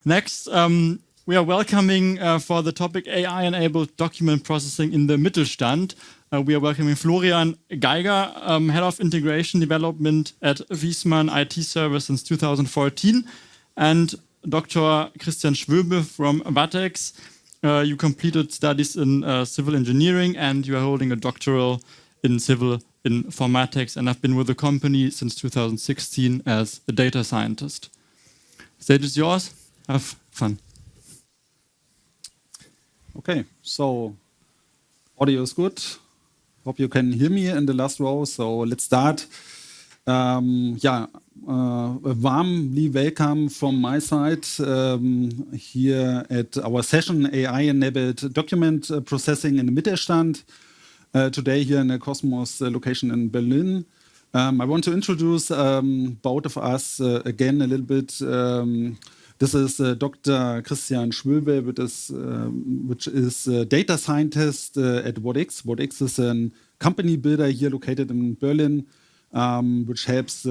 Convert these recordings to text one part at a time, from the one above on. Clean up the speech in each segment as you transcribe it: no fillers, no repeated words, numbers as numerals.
Next, we are welcoming for the topic AI-enabled document processing in the Mittelstand. We are welcoming Florian Geiger, Head of Integration Development at Viessmann IT Service since 2014, and Dr. Christian Schwöbel from Wattx. You completed studies in civil engineering and you are holding a doctoral in civil informatics and have been with the company since 2016 as a data scientist. Stage is yours. Have fun. Okay, so audio is good. Hope you can hear me in the last row. So let's start. Warmly welcome from my side here at our session AI-enabled document processing in the Mittelstand. Today here in the Cosmos location in Berlin. I want to introduce both of us again a little bit. This is Dr. Christian Schwöbel, which is a data scientist at Wattx. Wattx is a company builder here located in Berlin, which helps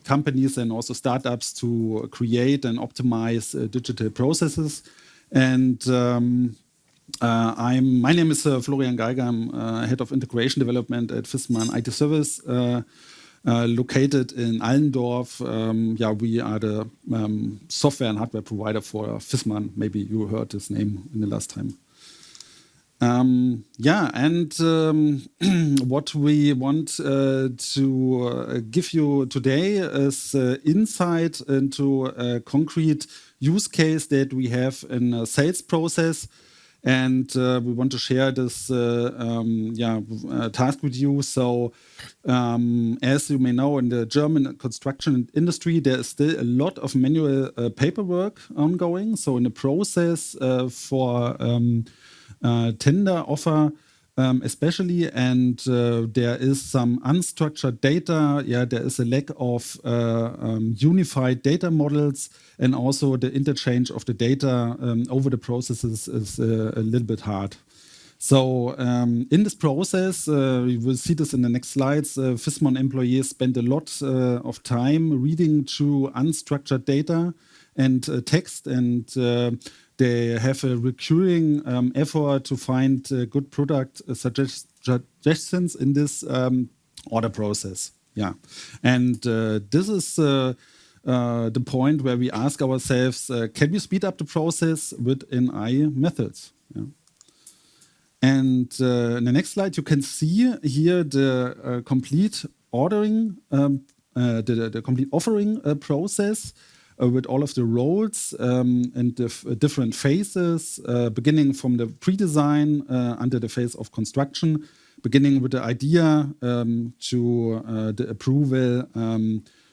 companies and also startups to create and optimize digital processes. And my name is Florian Geiger. I'm Head of Integration Development at Viessmann IT Service. Located in Allendorf. We are the software and hardware provider for Viessmann. Maybe you heard this name in the last time. What we want to give you today is insight into a concrete use case that we have in a sales process. And we want to share this task with you. So, as you may know, in the German construction industry, there is still a lot of manual paperwork ongoing. So, in the process for tender offer, especially, and there is some unstructured data. There is a lack of unified data models, and also the interchange of the data over the processes is a little bit hard. So in this process, you will see this in the next slides, Viessmann employees spend a lot of time reading through unstructured data and text, and they have a recurring effort to find good product suggestions in this order process. And this is the point where we ask ourselves, can we speed up the process with AI methods? And in the next slide, you can see here the complete ordering, the complete offering process with all of the roles and the different phases, beginning from the pre-design until the phase of construction, beginning with the idea to the approval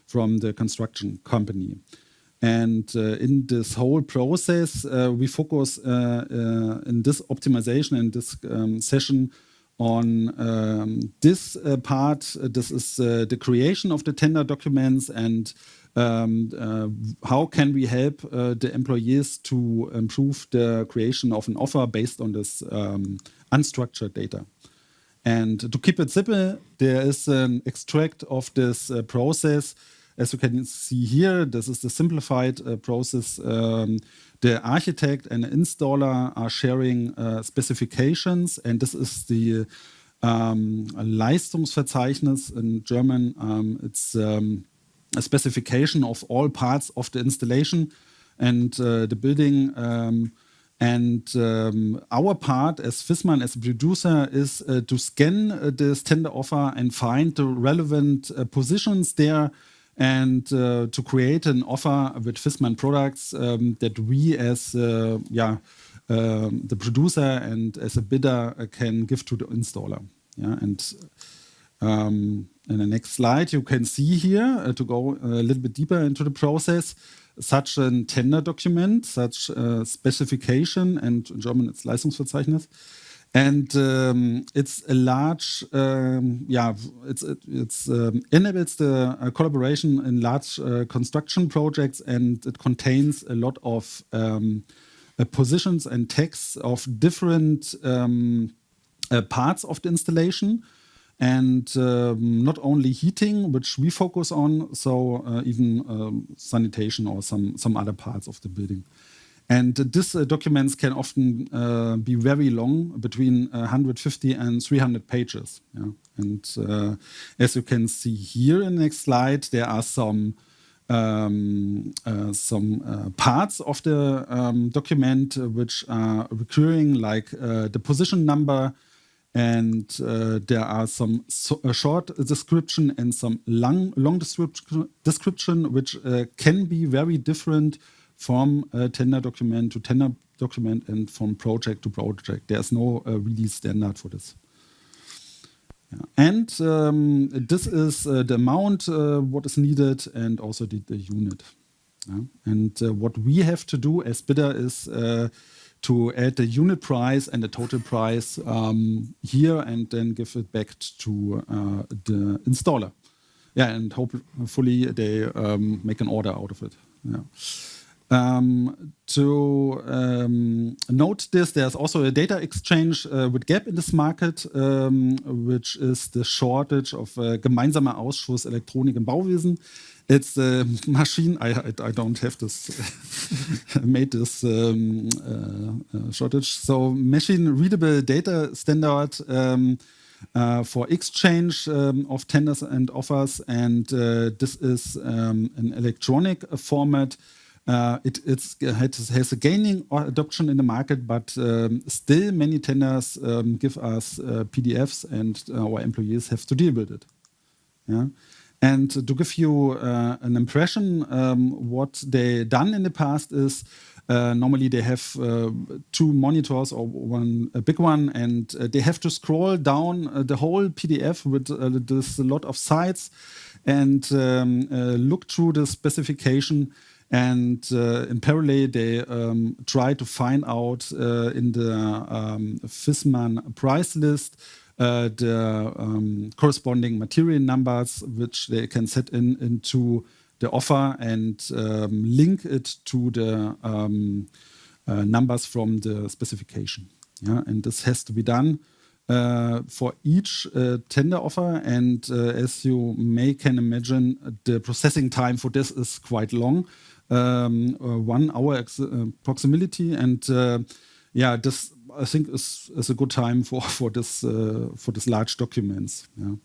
from the construction company. And in this whole process, we focus in this optimization and this session on this part. This is the creation of the tender documents and how can we help the employees to improve the creation of an offer based on this unstructured data. And to keep it simple, there is an extract of this process. As you can see here, this is the simplified process. The architect and the installer are sharing specifications, and this is the Leistungsverzeichnis in German. It's a specification of all parts of the installation and the building. Our part as Viessmann, as a producer, is to scan this tender offer and find the relevant positions there, and to create an offer with Viessmann products that we as the producer and as a bidder can give to the installer. And in the next slide, you can see here, to go a little bit deeper into the process, such a tender document, such a specification, and in German it's Leistungsverzeichnis. And it's a large, it enables the collaboration in large construction projects, and it contains a lot of positions and texts of different parts of the installation. And not only heating, which we focus on, so even sanitation or some other parts of the building. And these documents can often be very long, between 150 and 300 pages. Yeah? And as you can see here in the next slide, there are some parts of the document which are recurring, like the position number, and there are some short description and some long description, which can be very different from tender document to tender document and from project to project. There's no really standard for this. Yeah. And this is the amount what is needed, and also the unit. Yeah. And what we have to do as bidder is to add the unit price and the total price here, and then give it back to the installer. Yeah, and hopefully they make an order out of it. Yeah. To note this, there's also a data exchange with GAP in this market, which is the shortage of gemeinsamer Ausschuss Elektronik im Bauwesen. It's a machine, I don't have this, made this shortage. So machine readable data standard for exchange of tenders and offers. And this is an electronic format. It has a gaining adoption in the market, but still many tenders give us PDFs, and our employees have to deal with it. Yeah? And to give you an impression, what they done in the past is normally they have two monitors or a big one, and they have to scroll down the whole PDF with this lot of sites and look through the specification. And in parallel, they try to find out in the Viessmann price list the corresponding material numbers, which they can set into the offer, and link it to the numbers from the specification. Yeah? And this has to be done for each tender offer. And as you can imagine, the processing time for this is quite long. 1 hour approximately, and this I think is a good time for this large documents. Yeah?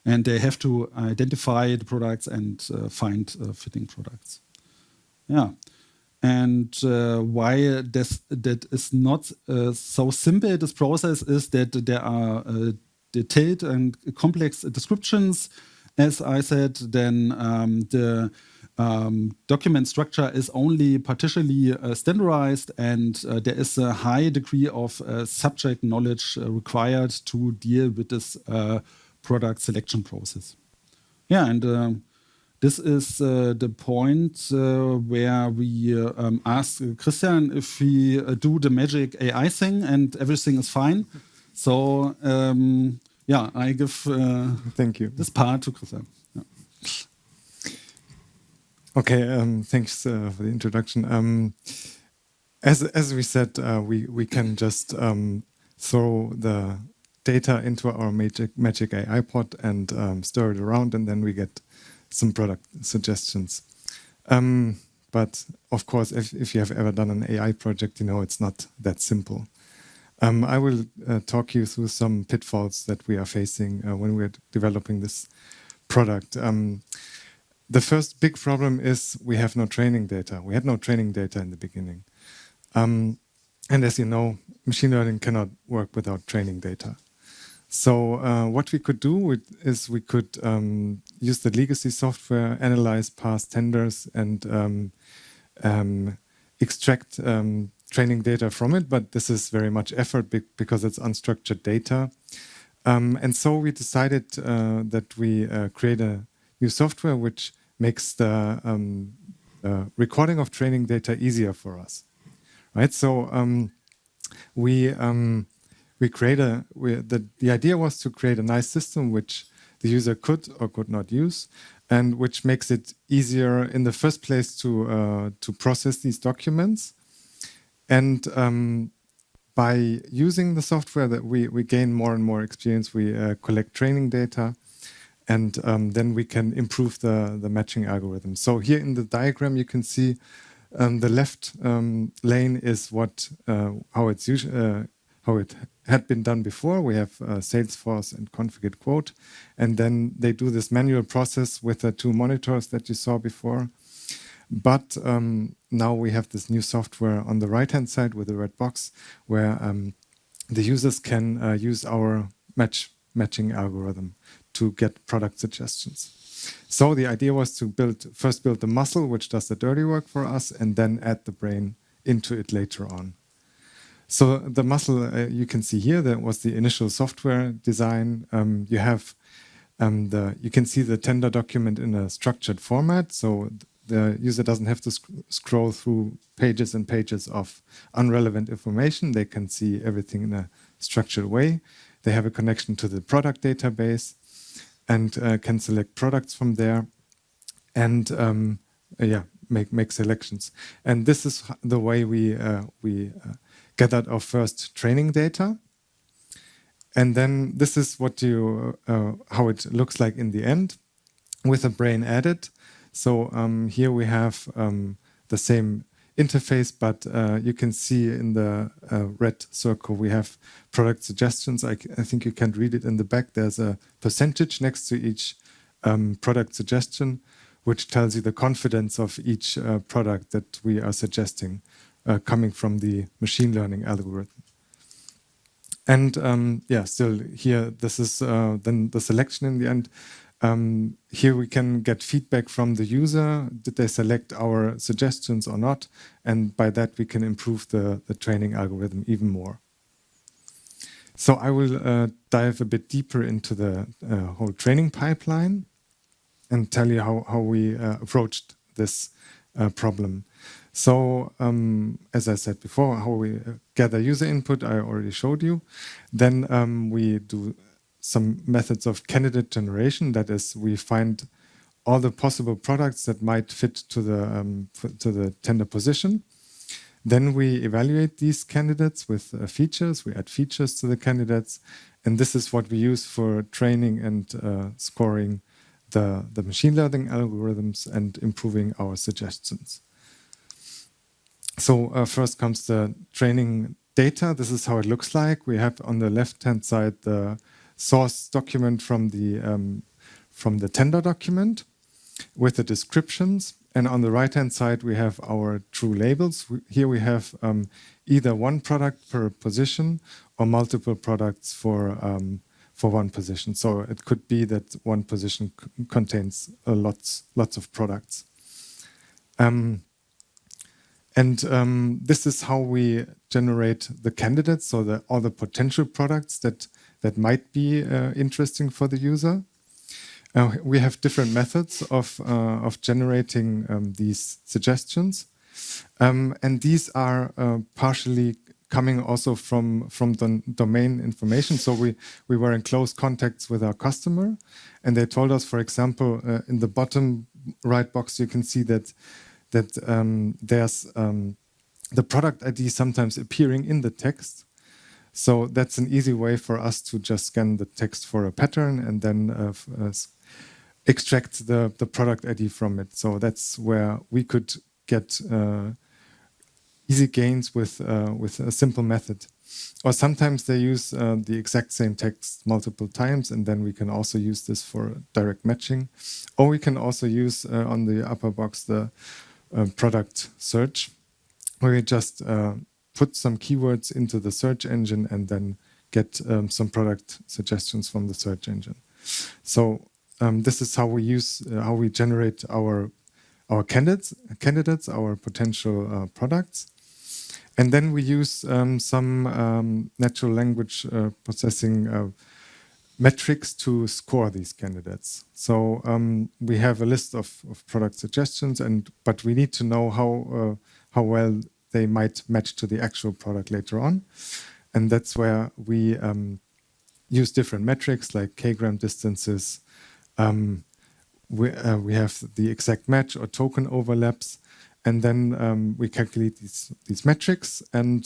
And they have to identify the products and find fitting products. Yeah, and why that is not so simple. This process is that there are detailed and complex descriptions. As I said, then the document structure is only partially standardized, and there is a high degree of subject knowledge required to deal with this product selection process. Yeah, and this is the point where we ask Christian if we do the magic AI thing and everything is fine. So I give thank you. This part to Christian. Yeah. Okay, thanks for the introduction. As we said, we can just throw the data into our magic AI pod and stir it around, and then we get some product suggestions. But of course, if you have ever done an AI project, you know it's not that simple. I will talk you through some pitfalls that we are facing when we're developing this product. The first big problem is we have no training data. We had no training data in the beginning. And as you know, machine learning cannot work without training data. So what we could do is we could use the legacy software, analyze past tenders, and extract training data from it. But this is very much effort because it's unstructured data. And so we decided that we create a new software which makes the recording of training data easier for us, right? So the idea was to create a nice system which the user could or could not use, and which makes it easier in the first place to process these documents. And by using the software, that we gain more and more experience. We collect training data, and then we can improve the matching algorithm. So here in the diagram, you can see The left lane is how it had been done before. We have Salesforce and configure quote, and then they do this manual process with the 2 monitors that you saw before. But now we have this new software on the right-hand side with the red box, where the users can use our matching algorithm to get product suggestions. So the idea was to first build the muscle, which does the dirty work for us, and then add the brain into it later on. So the muscle you can see here, that was the initial software design. You can see the tender document in a structured format, so the user doesn't have to scroll through pages and pages of unrelevant information. They can see everything in a structured way. They have a connection to the product database and can select products from there and make selections. And this is the way we gathered our first training data. And then this is how it looks like in the end with a brain added. So here we have the same interface, but you can see in the red circle we have product suggestions. I think you can't read it in the back. There's a percentage next to each product suggestion, which tells you the confidence of each product that we are suggesting coming from the machine learning algorithm. And still here, this is then the selection in the end. Here we can get feedback from the user. Did they select our suggestions or not? And by that, we can improve the training algorithm even more. So I will dive a bit deeper into the whole training pipeline and tell you how we approached this problem. So as I said before, how we gather user input, I already showed you. Then we do some methods of candidate generation. That is, we find all the possible products that might fit to the tender position. Then we evaluate these candidates with features. We add features to the candidates. And this is what we use for training and scoring the machine learning algorithms and improving our suggestions. So first comes the training data. This is how it looks like. We have on the left-hand side the source document from the tender document with the descriptions. And on the right-hand side, we have our true labels. Here we have either one product per position or multiple products for one position. So it could be that one position contains lots of products. This is how we generate the candidates, so all the potential products that might be interesting for the user. We have different methods of generating these suggestions, and these are partially coming also from the domain information. So we were in close contacts with our customer, and they told us, for example, in the bottom right box, you can see that there's the product ID sometimes appearing in the text. So that's an easy way for us to just scan the text for a pattern and then extract the product ID from it. So that's where we could get easy gains with a simple method. Or sometimes they use the exact same text multiple times, and then we can also use this for direct matching. Or we can also use on the upper box the product search, where we just put some keywords into the search engine and then get some product suggestions from the search engine. So this is how we generate our candidates, our potential products. And then we use some natural language processing metrics to score these candidates. So we have a list of product suggestions, but we need to know how well they might match to the actual product later on. And that's where we use different metrics like k-gram distances. We have the exact match or token overlaps. And then we calculate these metrics and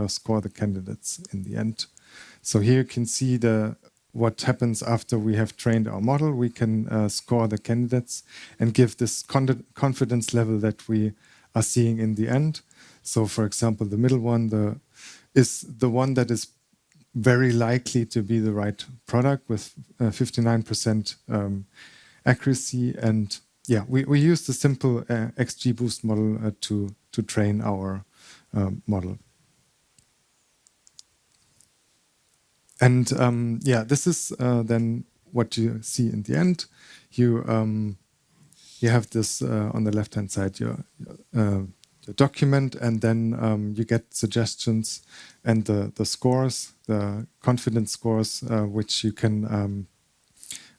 score the candidates in the end. So here you can see what happens after we have trained our model. We can score the candidates and give this confidence level that we are seeing in the end. So, for example, the middle one is the one that is very likely to be the right product with 59% accuracy. And yeah, we use the simple XGBoost model to train our model. And yeah, this is then what you see in the end. You have this on the left-hand side, your document, and then you get suggestions and the scores, the confidence scores, which you can,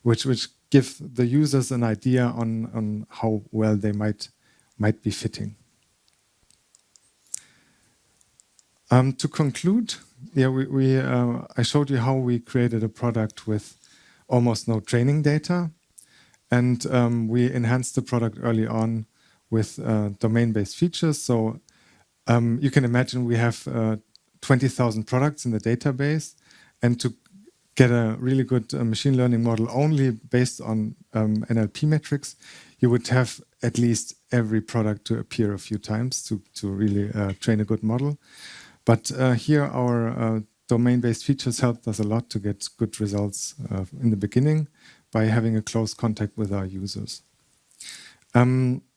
which give the users an idea on how well they might be fitting. To conclude, yeah, I showed you how we created a product with almost no training data, and we enhanced the product early on with domain-based features. So you can imagine we have 20,000 products in the database, and to get a really good machine learning model only based on NLP metrics, you would have at least every product to appear a few times to really train a good model. But here our domain-based features helped us a lot to get good results in the beginning by having a close contact with our users.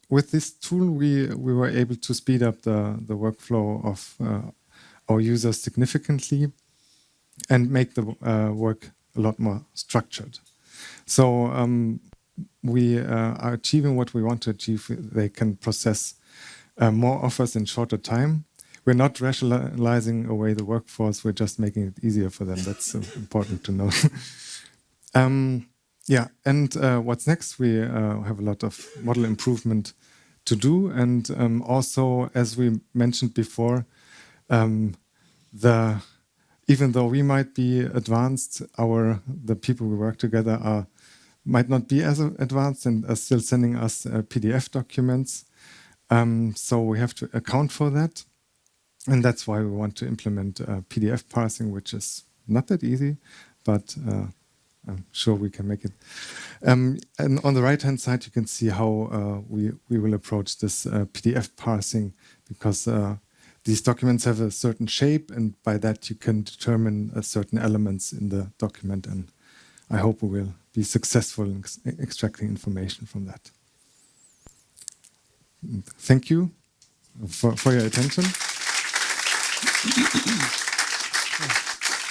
With this tool, we were able to speed up the workflow of our users significantly and make the work a lot more structured. So we are achieving what we want to achieve. They can process more offers in shorter time. We're not rationalizing away the workforce. We're just making it easier for them. That's important to know. Yeah, and what's next? We have a lot of model improvement to do. And also, as we mentioned before, even though we might be advanced, the people we work together might not be as advanced and are still sending us PDF documents. So we have to account for that. And that's why we want to implement PDF parsing, which is not that easy, but I'm sure we can make it. And on the right-hand side, you can see how we will approach this PDF parsing, because these documents have a certain shape, and by that you can determine certain elements in the document. And I hope we will be successful in extracting information from that. Thank you for your attention.